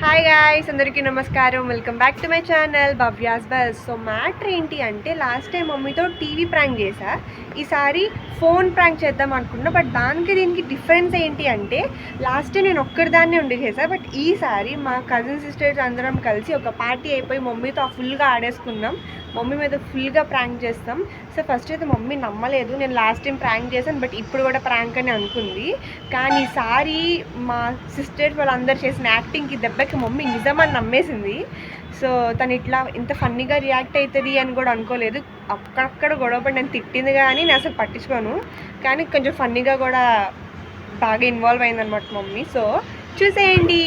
Hi guys, అందరికీ నమస్కారం. Welcome back to my channel Bhavya's bus. So matter ఏంటి అంటే, లాస్ట్ టైం మమ్మీతో టీవీ ప్రాంక్ చేశా. ఈసారి ఫోన్ ప్రాంక్ చేద్దాం అనుకున్నా. బట్ దీనికి డిఫరెన్స్ ఏంటి అంటే, లాస్ట్ టైం నేను ఒక్కడిదాన్నే ఉండి చేశా. బట్ ఈసారి మా కజిన్ సిస్టర్స్ అందరం కలిసి ఒక పార్టీ అయిపోయి మమ్మీతో ఫుల్గా ఆడేసుకున్నాం. మమ్మీ మీద ఫుల్గా ప్రాంక్ చేస్తాం. సో ఫస్ట్ అయితే మమ్మీ నమ్మలేదు, నేను లాస్ట్ టైం ప్రాంక్ చేశాను బట్ ఇప్పుడు కూడా ప్రాంక్ అని అనుకుంది. కానీ ఈసారి మా సిస్టర్స్ వాళ్ళందరూ చేసిన యాక్టింగ్కి దెబ్బకి మమ్మీ నిజమని నమ్మేసింది. సో తను ఇట్లా ఇంత ఫన్నీగా రియాక్ట్ అవుతుంది అని కూడా అనుకోలేదు. అక్కడక్కడ గొడవపడి నేను తిట్టింది కానీ నేను అసలు పట్టించుకోను, కానీ కొంచెం ఫన్నీగా కూడా బాగా ఇన్వాల్వ్ అయిందనమాట మమ్మీ. సో చూసేయండి.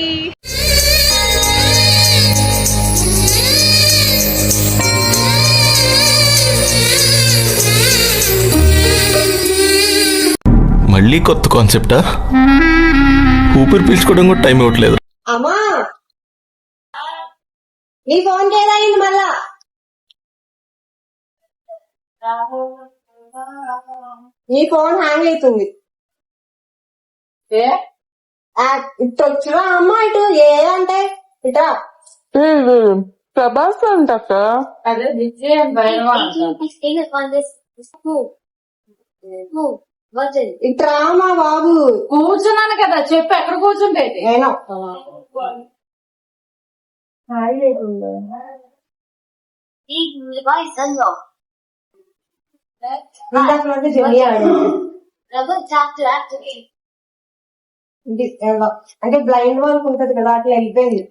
మళ్ళీ కొత్త కాన్సెప్టా? ఊపిరి పీల్చుకోవడం కూడా టైం ఇవ్వట్లేదు. అమ్మా, నీ ఫోన్ చేయరాయింది మళ్ళా. నీ ఫోన్ హ్యాంగ్ అవుతుంది. ఇటు వచ్చినా అమ్మా, ఇటు ఏ అంటే ఇటా ప్రభాస్ అంట. ఇట్రా మా బాబు. కూర్చున్నాను కదా, చెప్పు ఎక్కడ కూర్చుంటే. నేను అంటే బ్లైండ్ వాళ్ళకి ఉంటది కదా, అట్లా వెళ్ళిపోయింది.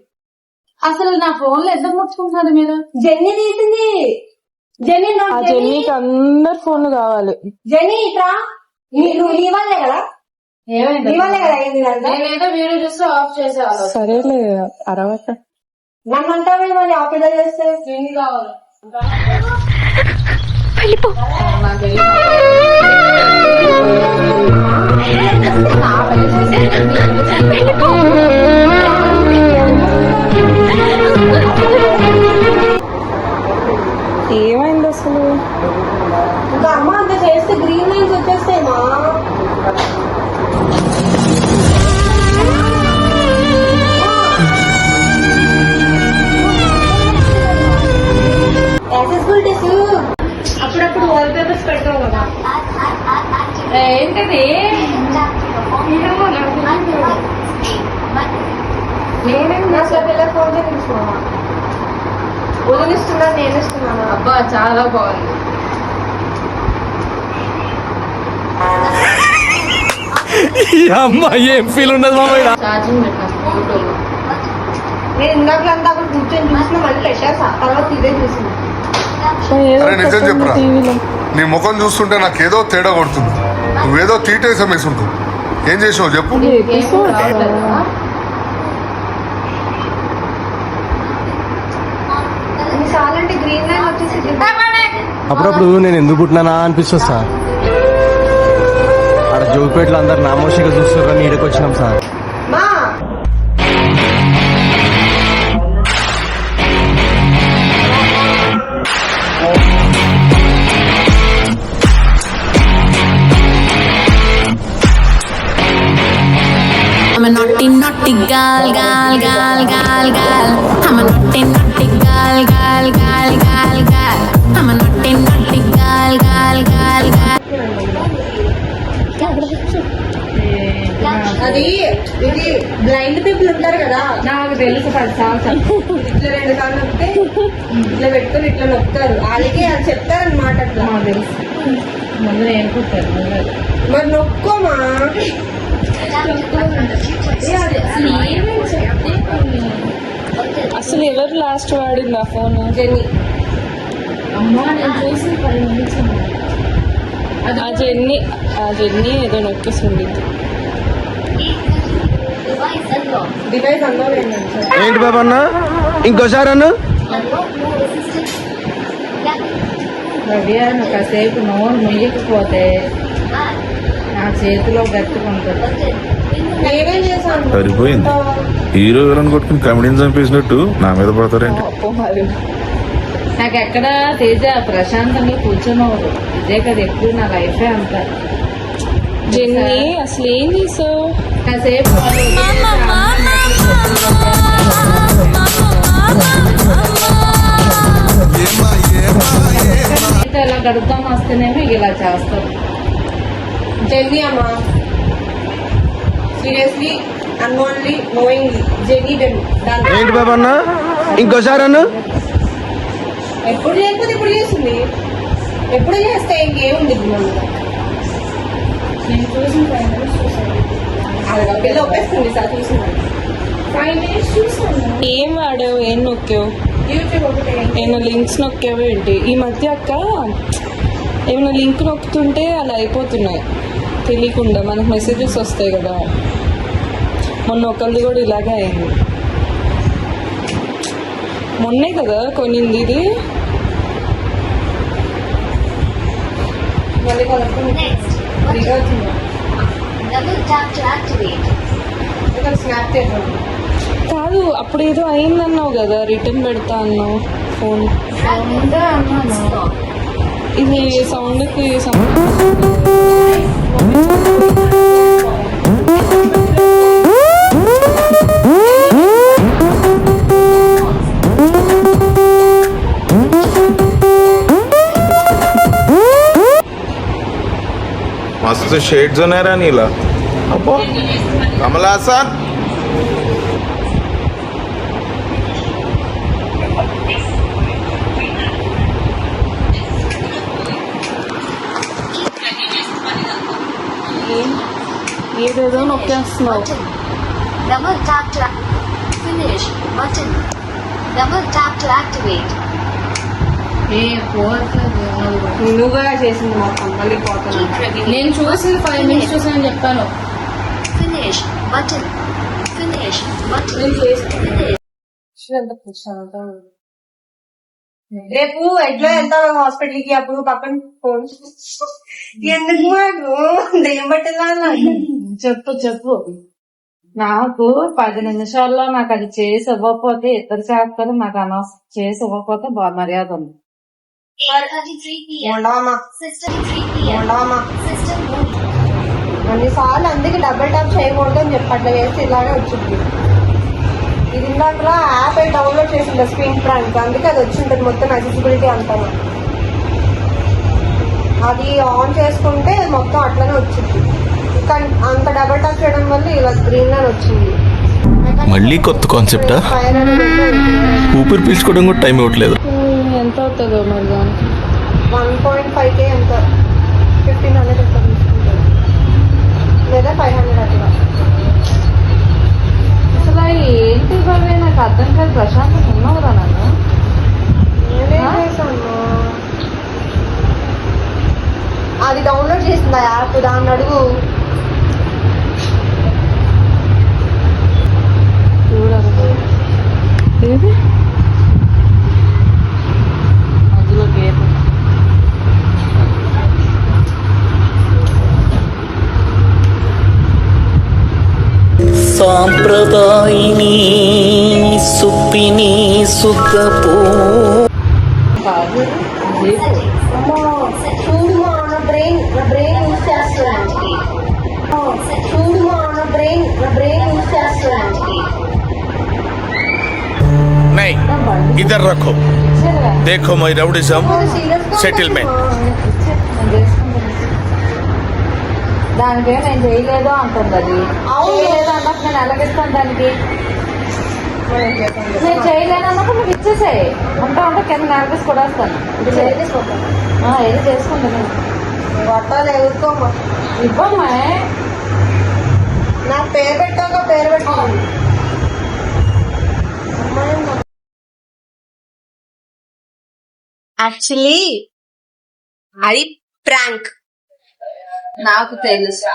అసలు నా ఫోన్ లో ఎందుకు ముట్టుకుంటున్నారు మీరు? జెన్నీ తీసింది. జెన్నీకి అందరు ఫోన్ కావాలి. జెన్నీ ఇట్రా, నువ్వు నీ వాళ్ళే కదా, నీ వాళ్ళే కదా అయింది. నేనేదో వీడియో చూస్తే ఆఫ్ చేసేవాళ్ళు. సరేలే అరవక నన్ను అంటావే మరి ఆపరేటర్ చేస్తే జెన్నీ కావాలి. ఏమైంది అసలు? ఇంకా అమ్మ అంత చేస్తే గ్రీన్ లైన్స్ వచ్చేస్తాయి మా. యాక్సెసిబిలిటీస్ అప్పుడప్పుడు వాల్ పేపర్స్ పెడతాం కదా. ఏంటది? నేనే ఫోన్ తీసుకున్నా, వదిలిస్తున్నా, నేను ఇస్తున్నాను. అబ్బా చాలా బాగుంది. ఏం ఫీల్ ఉండదు మామయ్య. ఛార్జింగ్ పెట్టిన ఫోటోలు నేను ఇందాకలంతా అక్కడ కూర్చొని చూసిన, మళ్ళీ పెట్టేసా, తర్వాత ఇదే చూసింది. నిజం చెప్పరా, నీ ముఖం చూస్తుంటే నాకేదో తేడా కొడుతుంది. నువ్వేదో తీటేసా వేసుంటావు. ఏం చేసావు చెప్పు. గ్రీన్ లైన్ వచ్చేసి అప్పుడప్పుడు నేను ఎందుకు పుట్టినానా అనిపిస్తుంది సార్. అక్కడ జోగిపేటలో అందరు నామోషిగా చూస్తున్నారని ఈడకి వచ్చినాం సార్. మా I'm a naughty, naughty gal, gal, gal, gal, gal. I'm a naughty, naughty gal, gal, gal, gal, gal. I'm a naughty, naughty gal, gal, gal, gal. అది ఇది బ్లైండ్ పీపుల్ ఉంటారు కదా, నాకు తెలుసు 10 సంవత్సరాలు. ఇట్లా 2 సార్లు నొక్కితే ఇట్లా పెట్టుకుని ఇట్లా నొక్కుతారు. వాళ్ళకి అది చెప్తారనమాట. అట్లా నాకు తెలుసు. ముందు నేను కుట్టాను. మరి నొక్కోమా. అసలు ఎవరు లాస్ట్ వాడింది ఆ ఫోన్? జెన్నీ. అమ్మా నేను చూసి 10 నిమిషాలు. ఆ జెన్నీ ఏదో నొక్కేసింది. డివైస్ అన్నోడు ఏంటి బాబు అన్న, ఇంకోసారి అన్న. నువ్వు కాసేపు నోరు మొయ్యకపోతే నా చేతిలో గట్టుకుంటుంది. నేనేం చేశాను? సరిపోయింది. హీరో విలన్ కొట్టుకుని కమెడీని చంపేసినట్టు నా మీద పడతారేంటి? నాకు ఎక్కడ తేజ ప్రశాంతంగా కూర్చోనవరు. ఇదే కదా ఎప్పుడు నా లైఫే అంతా. జెన్నీ అసలు ఏం చేసావు? కాసేపు గడుపుదాం వస్తేనేమో ఇలా చేస్తారు. జెన్నీ అమ్మా, సీరియస్లీ అన్వాంట్లీ నోయింగ్లీ జెన్నీ డన్. ఏంటి బాబా అన్న ఇంకోసారి అన్న ఎప్పుడు చేయకపోతే ఇప్పుడు చేస్తుంది, ఎప్పుడు చేస్తే ఇంకేముంది మనలో. నేను చూసిన 5 minutes చూసాను. అది పిల్ల ఒప్పేస్తుంది సార్ చూసింది. 5 minutes చూసాను. ఏం వాడావు, ఏం నొక్కావు, యూట్యూబ్ ఒకటి ఏమైనా లింక్స్ నొక్కావు ఏంటి? ఈ మధ్య అక్క ఏమైనా లింక్ నొక్కుతుంటే అలా అయిపోతున్నాయి తెలియకుండా, మనకు మెసేజెస్ వస్తాయి కదా. మొన్న ఒకరిది కూడా ఇలాగే అయింది. మొన్నే కదా కొనింది ఇది. మళ్ళీ కొనుక్కుంది ఫ్రీగా వచ్చింది. Double tap to activate. ఇక్కడ స్నాప్ చేద్దాం. కాదు, అప్పుడు ఏదో అయిందన్నావు కదా, రిటర్న్ పెడతా అన్నావు ఫోన్. ఉందా అన్నాను. ఇది సౌండ్కి मस्त शेड जो नाही राणीला अप्पो कमला असा ఏదేదో నొక్కేస్తున్నావు. Double tap to finish button. Double tap to activate. ఏ పోతుంది. నువ్వుగా చేసింది మొత్తం మళ్ళీ పోతుంది. నేను చూసి 5 minutes చూసాను చెప్పాను. Finish button. Finish button. Finish. ఎంత ప్రశాంతంగా ఉంది. రేపు ఎట్లా వెళ్తావు హాస్పిటల్ కి, అప్పుడు పక్కన ఫోన్ ఎందుకు మాకు దెయ్యం పట్టిందా చెప్పు. నాకు 10 నిమిషాల్లో నాకు అది చేసి ఇవ్వకపోతే ఇద్దరు చేస్తారు. నాకు అనవసరం చేసి ఇవ్వకపోతే మర్యాద ఉంది. 8:33 p.m. ఉండవమ్మా System 3 p.m. ఉండవమ్మా. System 1. అన్నిసార్లు అందుకే డబుల్ టాప్ చేయకూడదు అని చెప్పి అట్లా చేస్తే ఇలాగే వచ్చింది. ఇది ఇందాకలా యాప్ అయి డౌన్లోడ్ చేసింది స్క్రీన్ ప్రాంక్, అందుకే అది వచ్చింటుంది మొత్తం అక్సెసిబిలిటీ అంతా. అది ఆన్ చేసుకుంటే మొత్తం అట్లనే వచ్చింది. కానీ అంత డబుల్ టాప్ చేయడం వల్ల ఇలా గ్రీన్ అని వచ్చింది. మళ్ళీ కొత్త కాన్సెప్టా? ఫైర్ అనేది ఊపిరి పీల్చుకోవడం కూడా టైం ఇవ్వట్లేదు. ఎంత అవుతుందో మరి దానికి? 1.5K ఎంత 1500 ఎంత తీసుకుంటారు, లేదా 500 అట్లా. అసలు ఏంటి బాబే నాకు అర్థం కాదు. ప్రశాంతం ఉన్నావు కదా నన్ను. నేనేం చేశాను, అది డౌన్లోడ్ చేసింది ఆ యాప్, దాన్ని అడుగు. ఏది అందులో గేమ్ సాంప్రదాయిని సుప్పిని సుద్దపో కాదు. చూడుమా నా బ్రెయిన్ యూజ్ చేస్తున్నాను. చూడుమా నా బ్రెయిన్ యూజ్ చేస్తున్నాను. नहीं इधर रखो, देखो मैं राउडिज्म सेटलमेंट. దానికి నేను చేయలేదు అంటుంది. అది చేయలేదు అన్నప్పుడు నేను ఎలాగిస్తాను దానికి? నేను చేయలేను అన్నప్పుడు నువ్వు ఇచ్చేసాయి. ఉంటా కింద నేలకేసి కూడా వస్తాను. ఏది చేసుకుంటాను. బట్టలు ఎదుర్కోమా, ఇవ్వమ్మా. నాకు పేరు పెట్టాక పేరు పెట్టుకోండి. యాక్చువల్లీ అది ప్రాంక్. నాకు తెలుసు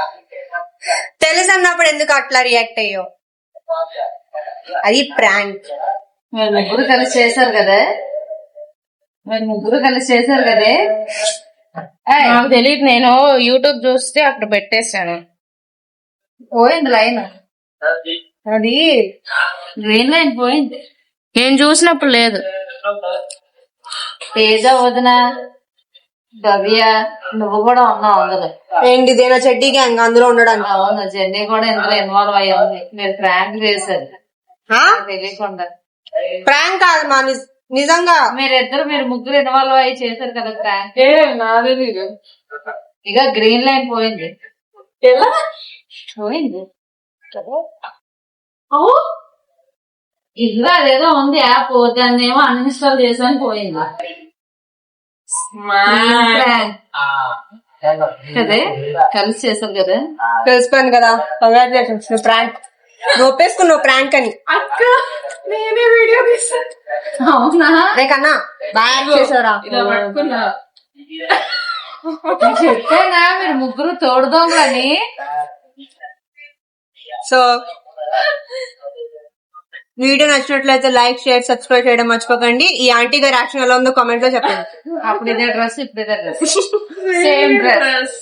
అన్నప్పుడు ఎందుకు అట్లా రియాక్ట్ అయ్యో? అది ప్రాంక్. మీరు ముగ్గురు కలిసి చేశారు కదే. నాకు తెలియదు, నేను యూట్యూబ్ చూస్తే అక్కడ పెట్టేశాను. పోయింది లైన్. అది గ్రీన్ లైన్ పోయింది. నేను చూసినప్పుడు లేదు. తేజ వదిన భవ్య నువ్వు కూడా ఉన్నావు అందులో. ఏంటిదేనా చెడ్డీ గ్యాంగ్ అందులో ఉండడానికి? అవును, జెన్నీ కూడా ఇందులో ఇన్వాల్వ్ అయ్యింది. మీరు ప్రాంక్ చేశారు తెలియకుండా. ప్రాంక్ కాదు మా నిజంగా మీరు ముగ్గురు ఇన్వాల్వ్ అయ్యి చేశారు కదా ప్రాంక్. ఏ నాదే నీరు ఇక గ్రీన్ లైన్ పోయింది. ఎలా పోయింది ఇదిగా అదేదో ఉంది యాప్, దాన్ని ఏమో అన్ఇన్స్టాల్ చేసాను పోయింది. కదే కలిసి చేశారు కదా. తెలిసిపోయింది కదా, కంగ్రాచులేషన్స్. నువ్వు ప్రాంక్ నువ్వు ఒప్పేసుకున్నావు ప్రాంక్ అని. అక్క నేనే వీడియో తీసాను. అవునా? కన్నా బాగా చేసారా? ఇలా పట్టుకున్నా. చెప్పానా మీరు ముగ్గురు తోడుదోంగని. సో వీడియో నచ్చినట్లయితే లైక్, షేర్, సబ్స్క్రైబ్ చేయడం మర్చిపోకండి. ఈ ఆంటీ గారి యాక్షన్ ఎలా ఉందో కామెంట్ లో చెప్పండి. అప్పుడు ఇదే డ్రెస్, ఇప్పుడు ఇదే డ్రెస్, సేమ్ డ్రెస్.